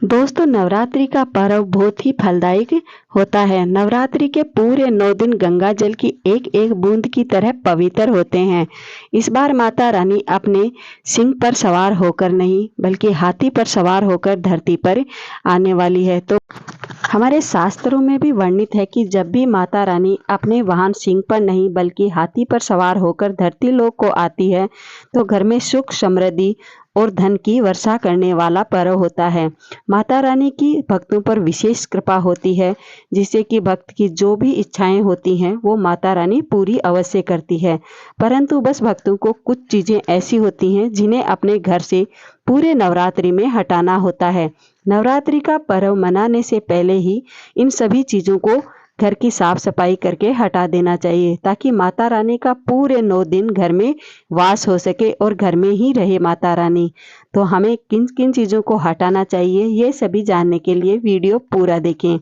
दोस्तों, नवरात्रि का पर्व बहुत ही फलदायक होता है। नवरात्रि के पूरे 9 दिन गंगा जल की एक एक बूंद की तरह पवित्र होते हैं। इस बार माता रानी अपने सिंह पर सवार होकर नहीं बल्कि हाथी पर सवार होकर धरती पर आने वाली है। तो हमारे शास्त्रों में भी वर्णित है कि जब भी माता रानी अपने वाहन सिंह पर नहीं बल्कि हाथी पर सवार होकर धरती लोक को आती है तो घर में सुख समृद्धि और धन की वर्षा करने वाला पर्व होता है। माता रानी की भक्तों पर विशेष कृपा होती है, जिससे कि भक्त की जो भी इच्छाएं होती हैं वो माता रानी पूरी अवश्य करती है। परंतु बस भक्तों को कुछ चीज़ें ऐसी होती हैं जिन्हें अपने घर से पूरे नवरात्रि में हटाना होता है। नवरात्रि का पर्व मनाने से पहले ही इन सभी चीज़ों को घर की साफ सफाई करके हटा देना चाहिए, ताकि माता रानी का पूरे 9 दिन घर में वास हो सके और घर में ही रहे माता रानी। तो हमें किन किन चीज़ों को हटाना चाहिए, ये सभी जानने के लिए वीडियो पूरा देखें।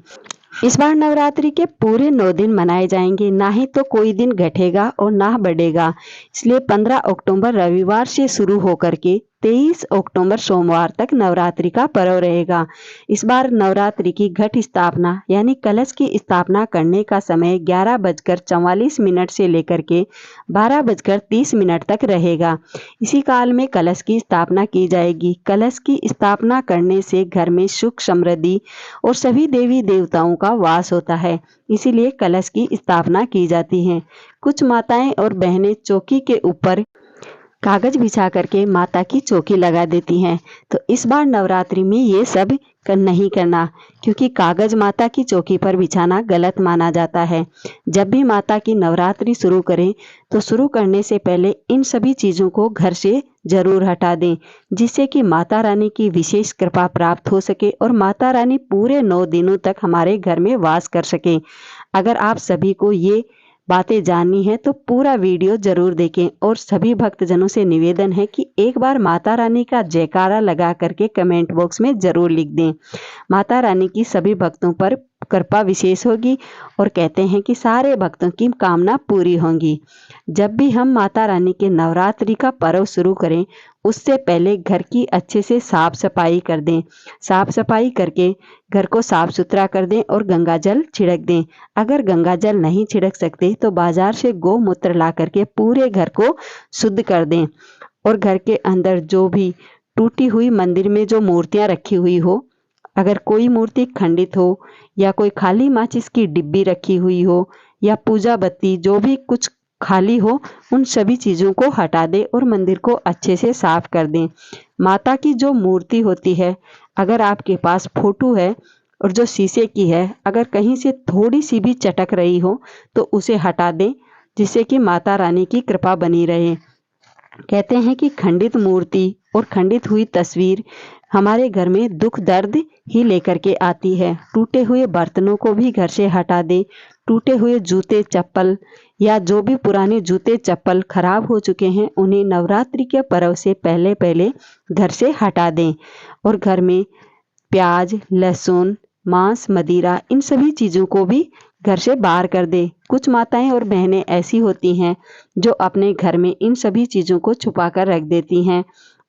इस बार नवरात्रि के पूरे 9 दिन मनाए जाएंगे, ना ही तो कोई दिन घटेगा और ना बढ़ेगा। इसलिए 15 अक्टूबर रविवार से शुरू होकर के 23 अक्टूबर सोमवार तक नवरात्रि का पर्व रहेगा। इस बार नवरात्रि की घट स्थापना यानी कलश की स्थापना करने का समय 11:44 से लेकर के 12:30 तक रहेगा। इसी काल में कलश की स्थापना की जाएगी। कलश की स्थापना करने से घर में सुख समृद्धि और सभी देवी देवताओं का वास होता है, इसीलिए कलश की स्थापना की जाती है। कुछ माताएं और बहनें चौकी के ऊपर कागज बिछा करके माता की चौकी लगा देती हैं। तो इस बार नवरात्रि में ये सब नहीं करना, क्योंकि कागज माता की चौकी पर बिछाना गलत माना जाता है। जब भी माता की नवरात्रि शुरू करें तो शुरू करने से पहले इन सभी चीज़ों को घर से जरूर हटा दें, जिससे कि माता रानी की विशेष कृपा प्राप्त हो सके और माता रानी पूरे 9 दिनों तक हमारे घर में वास कर सके। अगर आप सभी को ये बातें जाननी है तो पूरा वीडियो जरूर देखें और सभी भक्तजनों से निवेदन है कि एक बार माता रानी का जयकारा लगा करके कमेंट बॉक्स में जरूर लिख दें। माता रानी की सभी भक्तों पर कृपा विशेष होगी और कहते हैं कि सारे भक्तों की कामना पूरी होंगी। जब भी हम माता रानी के नवरात्रि का पर्व शुरू करें उससे पहले घर की अच्छे से साफ सफाई कर दें। साफ सफाई करके घर को साफ सुथरा कर दें और गंगा जल छिड़क दें। अगर गंगा जल नहीं छिड़क सकते तो बाजार से गौमूत्र ला करके पूरे घर को शुद्ध कर दें और घर के अंदर जो भी टूटी हुई मंदिर में जो मूर्तियां रखी हुई हो, अगर कोई मूर्ति खंडित हो या कोई खाली माचिस की डिब्बी रखी हुई हो या पूजा बत्ती जो भी कुछ खाली हो, उन सभी चीज़ों को हटा दें और मंदिर को अच्छे से साफ कर दें। माता की जो मूर्ति होती है, अगर आपके पास फोटो है और जो शीशे की है, अगर कहीं से थोड़ी सी भी चटक रही हो तो उसे हटा दें, जिससे कि माता रानी की कृपा बनी रहे। कहते हैं कि खंडित मूर्ति और खंडित हुई तस्वीर हमारे घर में दुख दर्द ही लेकर के आती है। टूटे हुए बर्तनों को भी घर से हटा दें। टूटे हुए जूते चप्पल या जो भी पुराने जूते चप्पल खराब हो चुके हैं उन्हें नवरात्रि के पर्व से पहले पहले घर से हटा दें और घर में प्याज लहसुन मांस मदिरा इन सभी चीज़ों को भी घर से बाहर कर दे। कुछ माताएं और बहनें ऐसी होती हैं जो अपने घर में इन सभी चीज़ों को छुपा कर रख देती हैं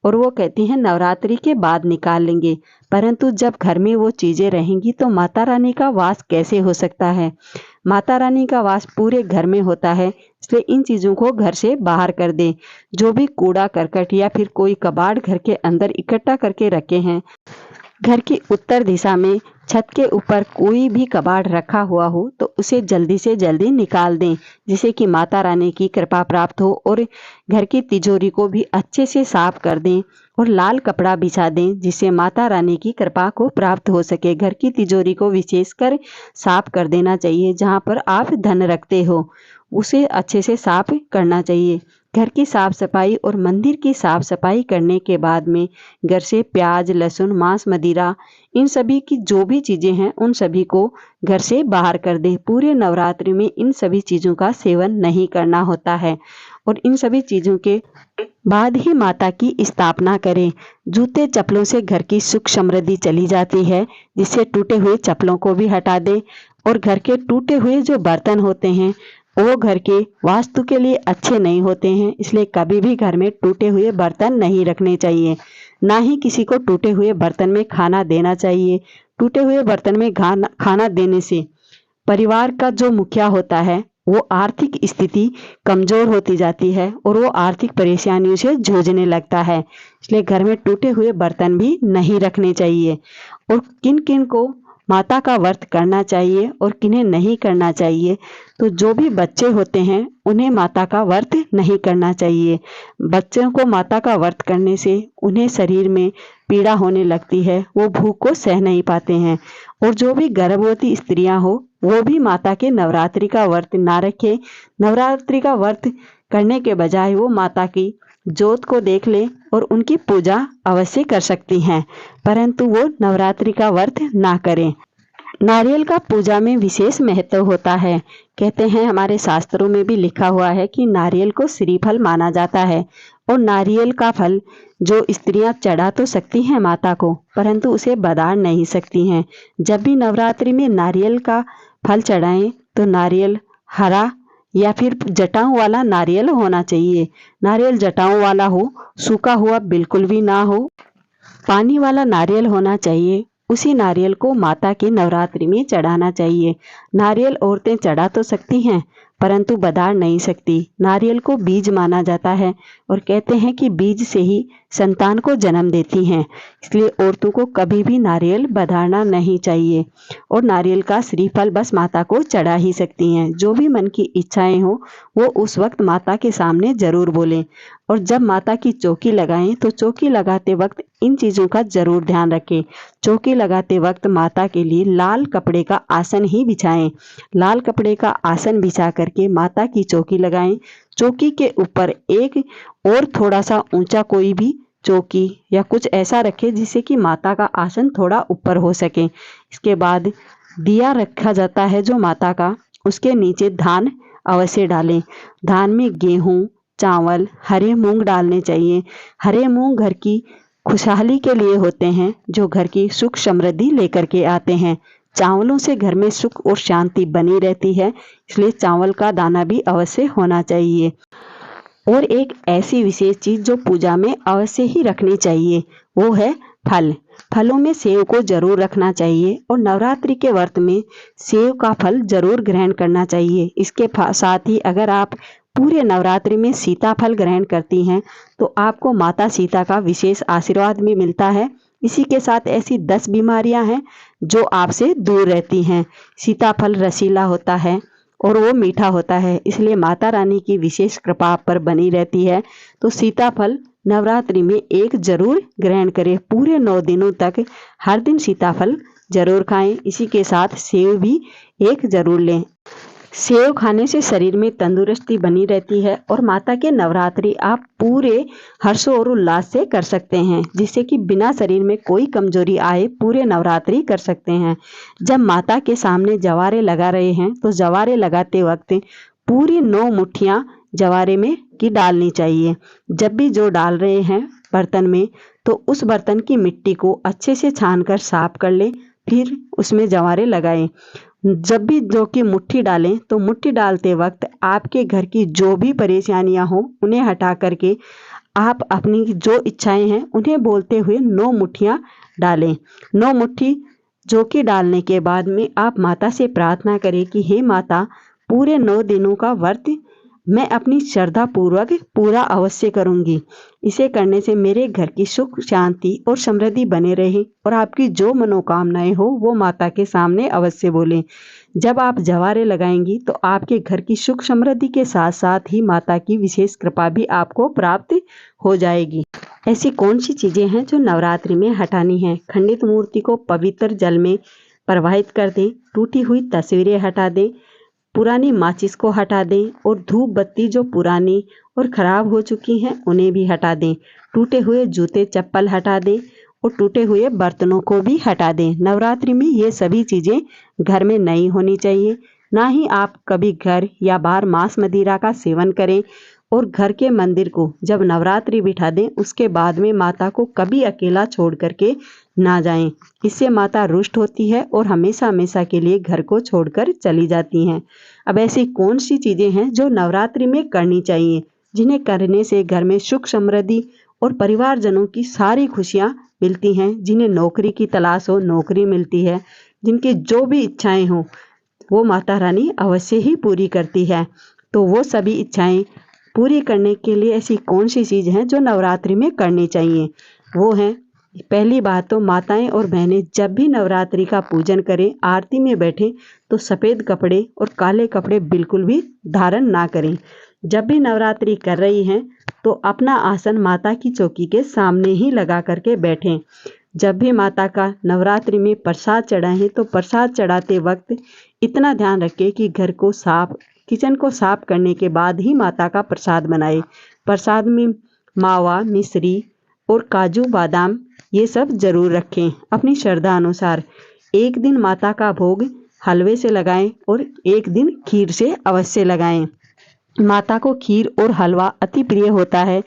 और वो कहती हैं नवरात्रि के बाद निकाल लेंगे, परंतु जब घर में वो चीज़ें रहेंगी तो माता रानी का वास कैसे हो सकता है। माता रानी का वास पूरे घर में होता है, इसलिए इन चीज़ों को घर से बाहर कर दें। जो भी कूड़ा करकट या फिर कोई कबाड़ घर के अंदर इकट्ठा करके रखे हैं, घर की उत्तर दिशा में छत के ऊपर कोई भी कबाड़ रखा हुआ हो तो उसे जल्दी से जल्दी निकाल दें, जिससे कि माता रानी की कृपा प्राप्त हो और घर की तिजोरी को भी अच्छे से साफ कर दें और लाल कपड़ा बिछा दें, जिससे माता रानी की कृपा को प्राप्त हो सके। घर की तिजोरी को विशेषकर साफ कर देना चाहिए। जहाँ पर आप धन रखते हो उसे अच्छे से साफ करना चाहिए। घर की साफ सफाई और मंदिर की साफ सफाई करने के बाद में घर से प्याज लहसुन मांस मदिरा इन सभी की जो भी चीज़ें हैं उन सभी को घर से बाहर कर दें। पूरे नवरात्रि में इन सभी चीज़ों का सेवन नहीं करना होता है और इन सभी चीज़ों के बाद ही माता की स्थापना करें। जूते चप्पलों से घर की सुख समृद्धि चली जाती है, जिससे टूटे हुए चप्पलों को भी हटा दें और घर के टूटे हुए जो बर्तन होते हैं वो घर के वास्तु के लिए अच्छे नहीं होते हैं, इसलिए कभी भी घर में टूटे हुए बर्तन नहीं रखने चाहिए। ना ही किसी को टूटे हुए बर्तन में खाना देना चाहिए। टूटे हुए बर्तन में खाना देने से परिवार का जो मुखिया होता है वो आर्थिक स्थिति कमजोर होती जाती है और वो आर्थिक परेशानियों से जूझने लगता है। इसलिए घर में टूटे हुए बर्तन भी नहीं रखने चाहिए। और किन किन को माता का व्रत करना चाहिए और किन्हें नहीं करना चाहिए, तो जो भी बच्चे होते हैं उन्हें माता का व्रत नहीं करना चाहिए। बच्चों को माता का व्रत करने से उन्हें शरीर में पीड़ा होने लगती है, वो भूख को सह नहीं पाते हैं। और जो भी गर्भवती स्त्रियां हो वो भी माता के नवरात्रि का व्रत ना रखे। नवरात्रि का व्रत करने के बजाय वो माता की जोत को देख ले और उनकी पूजा अवश्य कर सकती हैं, परंतु वो नवरात्रि का व्रत ना करें। नारियल का पूजा में विशेष महत्व होता है। कहते हैं, हमारे शास्त्रों में भी लिखा हुआ है कि नारियल को श्रीफल माना जाता है। और नारियल का फल जो स्त्रियां चढ़ा तो सकती हैं माता को, परंतु उसे बदाड़ नहीं सकती हैं। जब भी नवरात्रि में नारियल का फल चढ़ाएं तो नारियल हरा या फिर जटाओं वाला नारियल होना चाहिए। नारियल जटाओं वाला हो, सूखा हुआ बिल्कुल भी ना हो, पानी वाला नारियल होना चाहिए। उसी नारियल को माता के नवरात्रि में चढ़ाना चाहिए। नारियल औरतें चढ़ा तो सकती हैं परंतु बदाड़ नहीं सकती। नारियल को बीज माना जाता है और कहते हैं कि बीज से ही संतान को जन्म देती हैं। इसलिए औरतों को कभी भी नारियल बधाना नहीं चाहिए और नारियल का श्रीफल बस माता को चढ़ा ही सकती हैं। जो भी मन की इच्छाएं हो वो उस वक्त माता के सामने जरूर बोलें। और जब माता की चौकी लगाएं तो चौकी लगाते वक्त इन चीज़ों का जरूर ध्यान रखें। चौकी लगाते वक्त माता के लिए लाल कपड़े का आसन ही बिछाएं। लाल कपड़े का आसन बिछा करके माता की चौकी लगाएं। चौकी के ऊपर एक और थोड़ा सा ऊंचा कोई भी चौकी या कुछ ऐसा रखें जिससे कि माता का आसन थोड़ा ऊपर हो सके। इसके बाद दिया रखा जाता है जो माता का, उसके नीचे धान अवश्य डालें। धान में गेहूँ, चावल, हरे मूंग डालने चाहिए। हरे मूंग घर की खुशहाली के लिए होते हैं, जो घर की सुख समृद्धि लेकर के आते हैं। चावलों से घर में सुख और शांति बनी रहती है, इसलिए चावल का दाना भी अवश्य होना चाहिए। और एक ऐसी विशेष चीज जो पूजा में अवश्य ही रखनी चाहिए वो है फल। फलों में सेव को जरूर रखना चाहिए और नवरात्रि के व्रत में सेव का फल जरूर ग्रहण करना चाहिए। इसके साथ ही अगर आप पूरे नवरात्रि में सीताफल ग्रहण करती हैं तो आपको माता सीता का विशेष आशीर्वाद भी मिलता है। इसी के साथ ऐसी 10 बीमारियां हैं जो आपसे दूर रहती हैं। सीताफल रसीला होता है और वो मीठा होता है, इसलिए माता रानी की विशेष कृपा आप पर बनी रहती है। तो सीताफल नवरात्रि में एक जरूर ग्रहण करें। पूरे 9 दिनों तक हर दिन सीताफल जरूर खाएं। इसी के साथ सेव भी एक जरूर लें। सेव खाने से शरीर में तंदुरुस्ती बनी रहती है और माता के नवरात्रि आप पूरे हर्ष और उल्लास से कर सकते हैं, जिससे कि बिना शरीर में कोई कमजोरी आए पूरे नवरात्रि कर सकते हैं। जब माता के सामने जवारे लगा रहे हैं तो जवारे लगाते वक्त पूरी 9 मुट्ठियाँ जवारे में की डालनी चाहिए। जब भी जो डाल रहे हैं बर्तन में तो उस बर्तन की मिट्टी को अच्छे से छान कर साफ कर लें, फिर उसमें जवारे लगाएं। जब भी जो की मुट्ठी डालें तो मुट्ठी डालते वक्त आपके घर की जो भी परेशानियां हो उन्हें हटा करके आप अपनी जो इच्छाएं हैं उन्हें बोलते हुए 9 मुट्ठियां डालें। 9 मुट्ठी जो कि डालने के बाद में आप माता से प्रार्थना करें कि हे माता, पूरे 9 दिनों का व्रत मैं अपनी श्रद्धा पूर्वक पूरा अवश्य करूंगी। इसे करने से मेरे घर की सुख शांति और समृद्धि बने रहे और आपकी जो मनोकामनाएं हो वो माता के सामने अवश्य बोलें। जब आप जवारे लगाएंगी तो आपके घर की सुख समृद्धि के साथ साथ ही माता की विशेष कृपा भी आपको प्राप्त हो जाएगी। ऐसी कौन सी चीजें हैं जो नवरात्रि में हटानी है? खंडित मूर्ति को पवित्र जल में प्रवाहित कर दें, टूटी हुई तस्वीरें हटा दें, पुरानी माचिस को हटा दें और धूप बत्ती जो पुरानी और खराब हो चुकी हैं उन्हें भी हटा दें। टूटे हुए जूते चप्पल हटा दें और टूटे हुए बर्तनों को भी हटा दें। नवरात्रि में ये सभी चीज़ें घर में नहीं होनी चाहिए। ना ही आप कभी घर या बाहर मांस मदिरा का सेवन करें और घर के मंदिर को जब नवरात्रि बिठा दें उसके बाद में माता को कभी अकेला छोड़ करके ना जाएं। इससे माता रुष्ट होती है और हमेशा हमेशा के लिए घर को छोड़कर चली जाती हैं। अब ऐसी कौन सी चीज़ें हैं जो नवरात्रि में करनी चाहिए, जिन्हें करने से घर में सुख समृद्धि और परिवारजनों की सारी खुशियाँ मिलती हैं। जिन्हें नौकरी की तलाश हो नौकरी मिलती है, जिनकी जो भी इच्छाएं हों वो माता रानी अवश्य ही पूरी करती है। तो वो सभी इच्छाएं पूरी करने के लिए ऐसी कौन सी चीज़ हैं जो नवरात्रि में करनी चाहिए? वो हैं, पहली बात तो माताएं और बहनें जब भी नवरात्रि का पूजन करें, आरती में बैठें तो सफ़ेद कपड़े और काले कपड़े बिल्कुल भी धारण ना करें। जब भी नवरात्रि कर रही हैं तो अपना आसन माता की चौकी के सामने ही लगा करके बैठें। जब भी माता का नवरात्रि में प्रसाद चढ़ाएं तो प्रसाद चढ़ाते वक्त इतना ध्यान रखें कि घर को साफ, किचन को साफ करने के बाद ही माता का प्रसाद बनाएं। प्रसाद में मावा, मिश्री और काजू बादाम ये सब जरूर रखें अपनी श्रद्धा अनुसार। एक दिन माता का भोग हलवे से लगाएं और एक दिन खीर से अवश्य लगाएं। माता को खीर और हलवा अति प्रिय होता है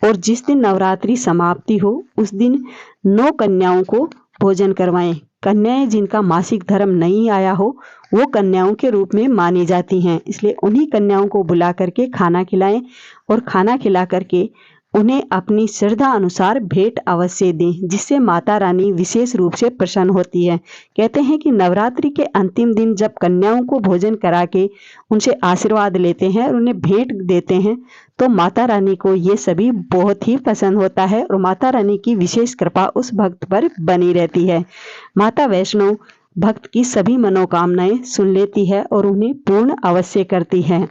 और जिस दिन नवरात्रि समाप्ति हो उस दिन 9 कन्याओं को भोजन करवाएं। कन्याएं जिनका मासिक धर्म नहीं आया हो वो कन्याओं के रूप में मानी जाती हैं, इसलिए उन्हीं कन्याओं को बुला करके खाना खिलाएं और खाना खिला करके उन्हें अपनी श्रद्धा अनुसार भेंट अवश्य दें, जिससे माता रानी विशेष रूप से प्रसन्न होती है। कहते हैं कि नवरात्रि के अंतिम दिन जब कन्याओं को भोजन करा के उनसे आशीर्वाद लेते हैं और उन्हें भेंट देते हैं तो माता रानी को ये सभी बहुत ही पसंद होता है और माता रानी की विशेष कृपा उस भक्त पर बनी रहती है। माता वैष्णो भक्त की सभी मनोकामनाएं सुन लेती है और उन्हें पूर्ण अवश्य करती है।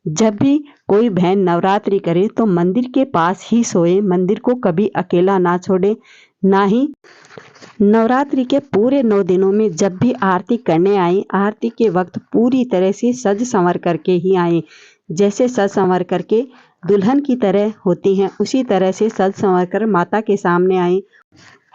जब भी कोई बहन नवरात्रि करे तो मंदिर के पास ही सोए, मंदिर को कभी अकेला ना छोड़े। ना ही नवरात्रि के पूरे 9 दिनों में जब भी आरती करने आए, आरती के वक्त पूरी तरह से सज संवर करके ही आए। जैसे सज संवर करके दुल्हन की तरह होती हैं उसी तरह से सज संवर कर माता के सामने आए।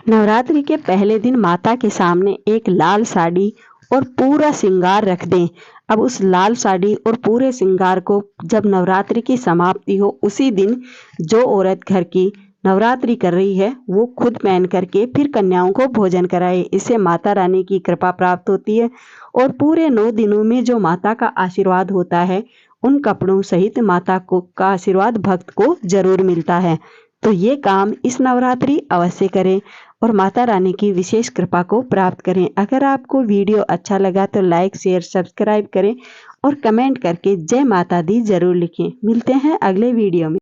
नवरात्रि के पहले दिन माता के सामने एक लाल साड़ी और पूरा श्रृंगार रख दें। अब उस लाल साड़ी और पूरे श्रृंगार को जब नवरात्रि की समाप्ति हो उसी दिन जो औरत घर की नवरात्रि कर रही है वो खुद पहन करके फिर कन्याओं को भोजन कराए। इससे माता रानी की कृपा प्राप्त होती है और पूरे 9 दिनों में जो माता का आशीर्वाद होता है उन कपड़ों सहित माता को का आशीर्वाद भक्त को जरूर मिलता है। तो ये काम इस नवरात्रि अवश्य करें और माता रानी की विशेष कृपा को प्राप्त करें। अगर आपको वीडियो अच्छा लगा तो लाइक, शेयर, सब्सक्राइब करें और कमेंट करके जय माता दी जरूर लिखें। मिलते हैं अगले वीडियो में।